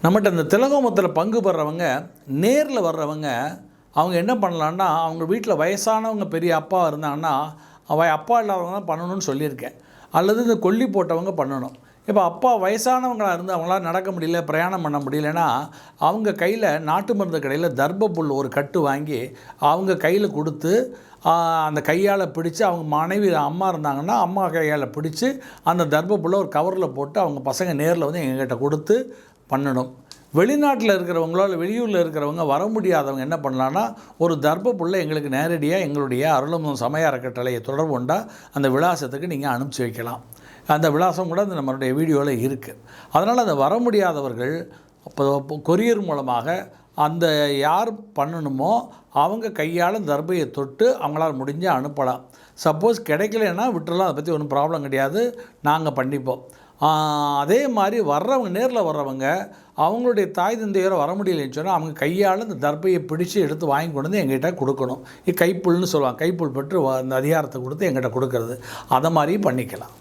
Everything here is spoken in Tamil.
நம்மகிட்ட இந்த திலகோமத்தில் பங்கு பெறவங்க நேரில் வர்றவங்க அவங்க என்ன பண்ணலான்னா, அவங்க வீட்டில் வயசானவங்க பெரிய அப்பா இருந்தாங்கன்னா அப்பா இல்லாதவங்க தான் பண்ணணும்னு சொல்லியிருக்கேன். அல்லது இந்த கொல்லி போட்டவங்க பண்ணணும். இப்போ அப்பா வயசானவங்களாக இருந்து அவங்களால நடக்க முடியல, பிரயாணம் பண்ண முடியலன்னா அவங்க கையில் நாட்டு மருந்து கடையில் தர்பப்புல் ஒரு கட்டு வாங்கி அவங்க கையில் கொடுத்து அந்த கையால் பிடிச்சி, அவங்க மனைவி அம்மா இருந்தாங்கன்னா அம்மா கையால் பிடிச்சி அந்த தர்பப்புல்லை ஒரு கவரில் போட்டு அவங்க பசங்க நேரில் வந்து எங்ககிட்ட கொடுத்து பண்ணணும். வெளிநாட்டில் இருக்கிறவங்களோ இல்லை வெளியூரில் இருக்கிறவங்க வர முடியாதவங்க என்ன பண்ணலான்னா, ஒரு தர்பப்புல்லை எங்களுக்கு நேரடியாக எங்களுடைய அருளமுதம் சமய அறக்கட்டளையை தொடர்பு கொண்டால் அந்த விலாசத்துக்கு நீங்கள் அனுப்பிச்சி வைக்கலாம். அந்த விலாசம் கூட அந்த நம்மளுடைய வீடியோவில் இருக்குது. அதனால் அந்த வர முடியாதவர்கள் அப்போ கொரியர் மூலமாக அந்த யார் பண்ணணுமோ அவங்க கையால் தர்பையை தொட்டு அவங்களால் முடிஞ்சால் அனுப்பலாம். சப்போஸ் கிடைக்கலன்னா விட்டுறலாம், அதை பற்றி ஒன்றும் ப்ராப்ளம் கிடையாது, நாங்கள் பண்ணிப்போம். அதே மாதிரி வர்றவங்க நேரில் வர்றவங்க அவங்களுடைய தாய் தந்தையரை வர முடியலைன்னு சொன்னால் அவங்க கையால் இந்த தர்பையை பிடிச்சி எடுத்து வாங்கி கொண்டு வந்து எங்கிட்ட கொடுக்கணும். கைப்புல்னு சொல்லுவாங்க, கைப்புல் பெற்று அந்த அதிகாரத்தை கொடுத்து எங்கிட்ட கொடுக்கறது. அதை மாதிரியும் பண்ணிக்கலாம்.